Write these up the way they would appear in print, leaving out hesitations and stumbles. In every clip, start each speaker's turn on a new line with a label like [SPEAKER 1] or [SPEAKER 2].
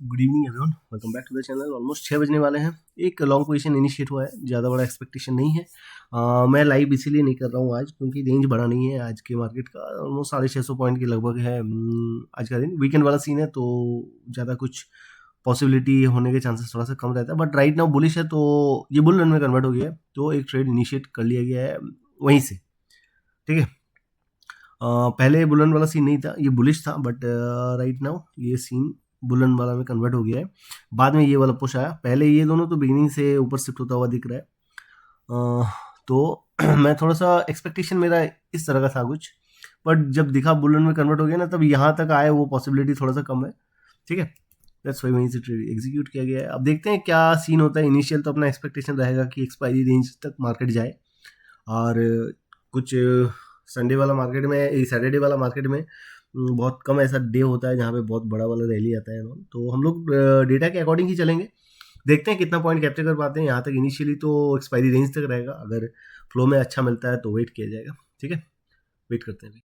[SPEAKER 1] Good evening everyone, welcome back to the channel. Almost 6 बजने वाले हैं। एक लॉन्ग पोजीशन इनिशिएट हुआ है, ज़्यादा बड़ा एक्सपेक्टेशन नहीं है। मैं लाइव इसीलिए नहीं कर रहा हूँ आज क्योंकि रेंज बड़ा नहीं है आज के मार्केट का। ऑलमोस्ट 650 पॉइंट के लगभग है। आज का दिन वीकेंड वाला सीन है तो ज़्यादा कुछ पॉसिबिलिटी होने के चांसेस थोड़ा सा कम रहता है। बट राइट नाउ बुलिश है तो ये बुल रन में कन्वर्ट हो गया है, तो एक ट्रेड इनिशिएट कर लिया गया है वहीं से। ठीक है, पहले बुलन वाला सीन नहीं था, ये बुलिश था। बट राइट नाउ ये सीन बुलन वाला में कन्वर्ट हो गया है। बाद में ये वाला पुश आया। पहले ये दोनों तो बिगिनिंग से ऊपर शिफ्ट होता हुआ दिख रहा है। तो मैं थोड़ा सा एक्सपेक्टेशन मेरा इस तरह का था कुछ, बट जब दिखा बुलन में कन्वर्ट हो गया ना, तब यहाँ तक आए वो पॉसिबिलिटी थोड़ा सा कम है। ठीक है, दैट्स वाई वहीं से ट्रेड एग्जीक्यूट किया गया है। अब देखते हैं क्या सीन होता है। इनिशियल तो अपना एक्सपेक्टेशन रहेगा कि एक्सपायरी रेंज तक मार्केट जाए, और कुछ संडे वाला मार्केट में, सैटरडे वाला मार्केट में बहुत कम ऐसा डे होता है जहाँ पे बहुत बड़ा वाला रैली आता है। तो हम लोग डेटा के अकॉर्डिंग ही चलेंगे। देखते हैं कितना पॉइंट कैप्चर कर पाते हैं। यहाँ तक इनिशियली तो एक्सपायरी रेंज तक रहेगा, अगर फ्लो में अच्छा मिलता है तो वेट किया जाएगा। ठीक है, वेट करते हैं।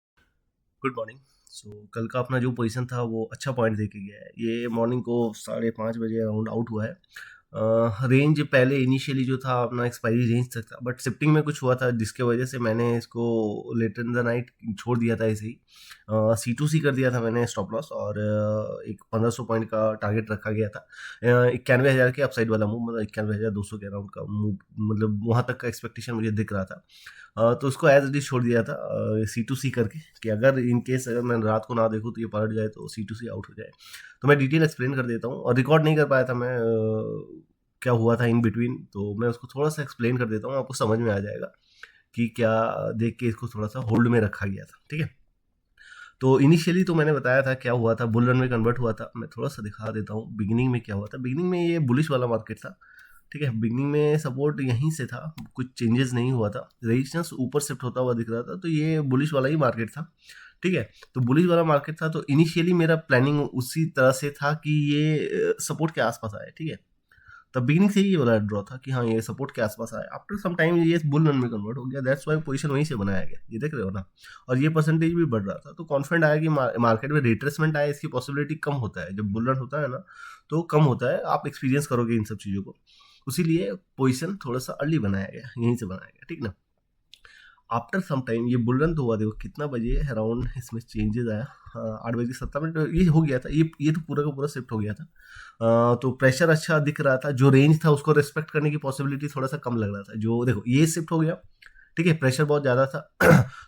[SPEAKER 1] Good morning. सो कल का अपना जो पोजीशन था वो अच्छा पॉइंट दे के गया है। ये मॉर्निंग को 5:30 बजे अराउंड आउट हुआ है। रेंज पहले इनिशियली जो था अपना एक्सपायरी रेंज तक था, बट शिफ्टिंग में कुछ हुआ था जिसके वजह से मैंने इसको लेटर इन द नाइट छोड़ दिया था ऐसे ही। C2C कर दिया था मैंने स्टॉप लॉस, और एक 1500 पॉइंट का टारगेट रखा गया था। 91,000 के अपसाइड वाला मूव, मतलब 91,200 के अराउंड का मूव, मतलब वहाँ तक का एक्सपेक्टेशन मुझे दिख रहा था। तो उसको एज इट इज छोड़ दिया था C2C करके, कि अगर इन केस अगर मैं रात को ना देखूँ तो ये पलट जाए तो C2C आउट हो जाए। तो मैं डिटेल एक्सप्लेन कर देता हूँ, और रिकॉर्ड नहीं कर पाया था मैं क्या हुआ था इन बिटवीन, तो मैं उसको थोड़ा सा एक्सप्लेन कर देता हूँ, आपको समझ में आ जाएगा कि क्या देख के इसको थोड़ा सा होल्ड में रखा गया था। ठीक है, तो इनिशियली तो मैंने बताया था क्या हुआ था, बुल रन में कन्वर्ट हुआ था। मैं थोड़ा सा दिखा देता हूँ बिगिनिंग में क्या हुआ था। बिगिनिंग में ये बुलिश वाला मार्केट था। ठीक है, बिगनिंग में सपोर्ट यहीं से था, कुछ चेंजेस नहीं हुआ था, रेजिस्टेंस ऊपर शिफ्ट होता हुआ दिख रहा था, तो ये बुलिश वाला ही मार्केट था। ठीक है, तो बुलिश वाला मार्केट था, तो इनिशियली मेरा प्लानिंग उसी तरह से था कि ये सपोर्ट के आसपास आए। ठीक है, तब बिगिनिंग से ही ये वाला ड्रॉ था कि हाँ ये सपोर्ट के आसपास आए। आफ्टर सम टाइम ये बुल रन में कन्वर्ट हो गया, दैट्स वाई पोजीशन वहीं से बनाया गया, ये देख रहे हो ना। और ये परसेंटेज भी बढ़ रहा था, तो कॉन्फिडेंट आया कि मार्केट में रिट्रेसमेंट आए, इसकी पॉसिबिलिटी कम होता है। जब बुल रन होता है ना तो कम होता है, आप एक्सपीरियंस करोगे इन सब चीज़ों को। उसीलिए पोजीशन थोड़ा सा अर्ली बनाया गया, यहीं से बनाया गया। ठीक ना, आफ्टर सम टाइम ये बुल रन तो हुआ, देखो कितना बजे अराउंड इसमें चेंजेस आया। हाँ, 8:17 ये हो गया था। ये तो पूरा का पूरा शिफ्ट हो गया था। तो प्रेशर अच्छा दिख रहा था, जो रेंज था उसको रिस्पेक्ट करने की पॉसिबिलिटी थोड़ा सा कम लग रहा था। जो देखो ये शिफ्ट हो गया, ठीक है, प्रेशर बहुत ज़्यादा था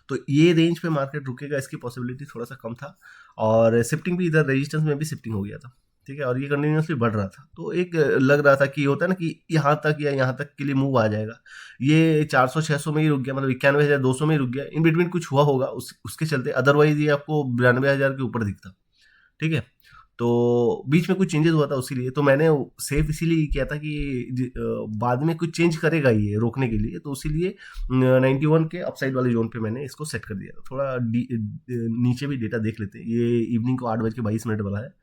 [SPEAKER 1] तो ये रेंज पे मार्केट रुकेगा इसकी पॉसिबिलिटी थोड़ा सा कम था। और शिफ्टिंग भी इधर रेजिस्टेंस में भी शिफ्टिंग हो गया था। ठीक है, और ये कंटिन्यूसली बढ़ रहा था, तो एक लग रहा था कि होता है ना कि यहाँ तक या यहाँ तक के लिए मूव आ जाएगा। ये 400-600 में ही रुक गया, मतलब 91,200 में ही रुक गया। इन बिटवीन कुछ हुआ होगा उसके चलते, अदरवाइज ये आपको 92,000 के ऊपर दिखता। ठीक है, तो बीच में कुछ चेंजेस हुआ था उसीलिए, तो मैंने सेफ इसीलिए किया था कि बाद में कुछ चेंज करेगा ये रोकने के लिए, तो इसीलिए 91 के अपसाइड वाले जोन पे मैंने इसको सेट कर दिया था। थोड़ा नीचे भी डेटा देख लेते हैं। ये इवनिंग को 8:22 वाला है,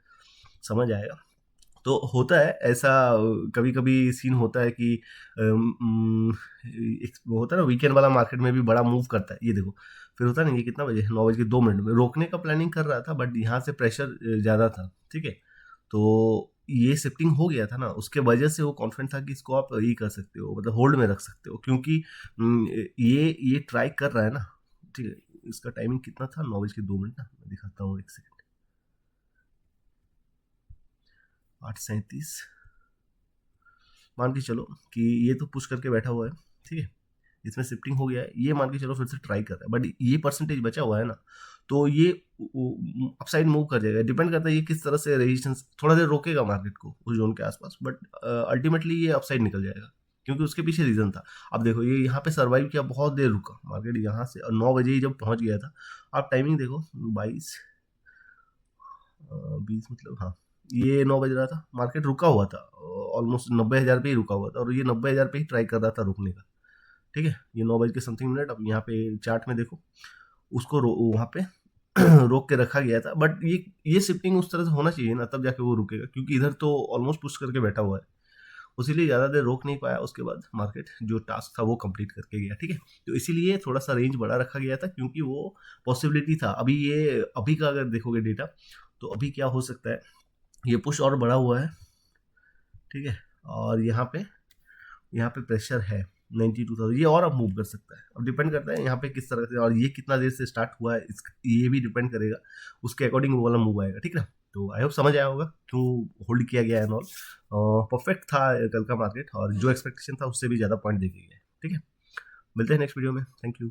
[SPEAKER 1] समझ आएगा। तो होता है ऐसा, कभी कभी सीन होता है कि वो होता है ना, वीकेंड वाला मार्केट में भी बड़ा मूव करता है। ये देखो फिर होता है ना, ये कितना बजे, 9:02 में रोकने का प्लानिंग कर रहा था, बट यहाँ से प्रेशर ज़्यादा था। ठीक है, तो ये शिफ्टिंग हो गया था ना, उसके वजह से वो कॉन्फिडेंट था कि इसको आप ये कर सकते हो, मतलब होल्ड में रख सकते हो, क्योंकि ये ट्राई कर रहा है ना। ठीक है, इसका टाइमिंग कितना था, 9:02 ना, मैं दिखाता हूँ एक सेकंड। 8:37 मान के चलो कि ये तो पुश करके बैठा हुआ है। ठीक है, इसमें शिफ्टिंग हो गया है, ये मान के चलो फिर से ट्राई कर रहा है, बट ये परसेंटेज बचा हुआ है ना, तो ये अपसाइड मूव कर जाएगा। डिपेंड करता है ये किस तरह से रेजिस्टेंस, थोड़ा देर रोकेगा मार्केट को उस जोन के आसपास, बट अल्टीमेटली ये अपसाइड निकल जाएगा, क्योंकि उसके पीछे रीजन था। अब देखो ये यहाँ पे सर्वाइव किया, बहुत देर रुका मार्केट यहाँ से, और 9 बजे ही जब पहुंच गया था। आप टाइमिंग देखो, 22:20, मतलब हाँ ये 9 बज रहा था, मार्केट रुका हुआ था, ऑलमोस्ट 90,000 पे ही रुका हुआ था, और ये 90,000 पे ही ट्राई कर रहा था रुकने का। ठीक है, ये 9:00 अब यहाँ पे चार्ट में देखो, उसको वहाँ पे रोक के रखा गया था, बट ये शिफ्टिंग उस तरह से होना चाहिए ना, तब जाके वो रुकेगा, क्योंकि इधर तो ऑलमोस्ट पुश करके बैठा हुआ है, उसीलिए ज़्यादा देर रोक नहीं पाया। उसके बाद मार्केट जो टास्क था वो कंप्लीट करके गया। ठीक है, तो इसीलिए थोड़ा सा रेंज बड़ा रखा गया था, क्योंकि वो पॉसिबिलिटी था। अभी का अगर देखोगे डेटा, तो अभी क्या हो सकता है ये पुश और बड़ा हुआ है, ठीक है, और यहाँ पे प्रेशर है 92,000, ये और अब मूव कर सकता है। अब डिपेंड करता है यहाँ पे किस तरह से, और ये कितना देर से स्टार्ट हुआ है ये भी डिपेंड करेगा, उसके अकॉर्डिंग वो वाला मूव आएगा, ठीक है ना। तो आई होप समझ आया होगा क्यों होल्ड किया गया है एंड ऑल। परफेक्ट था कल का मार्केट, और जो एक्सपेक्टेशन था उससे भी ज़्यादा पॉइंट देके गया है, ठीक है। मिलते हैं नेक्स्ट वीडियो में, थैंक यू।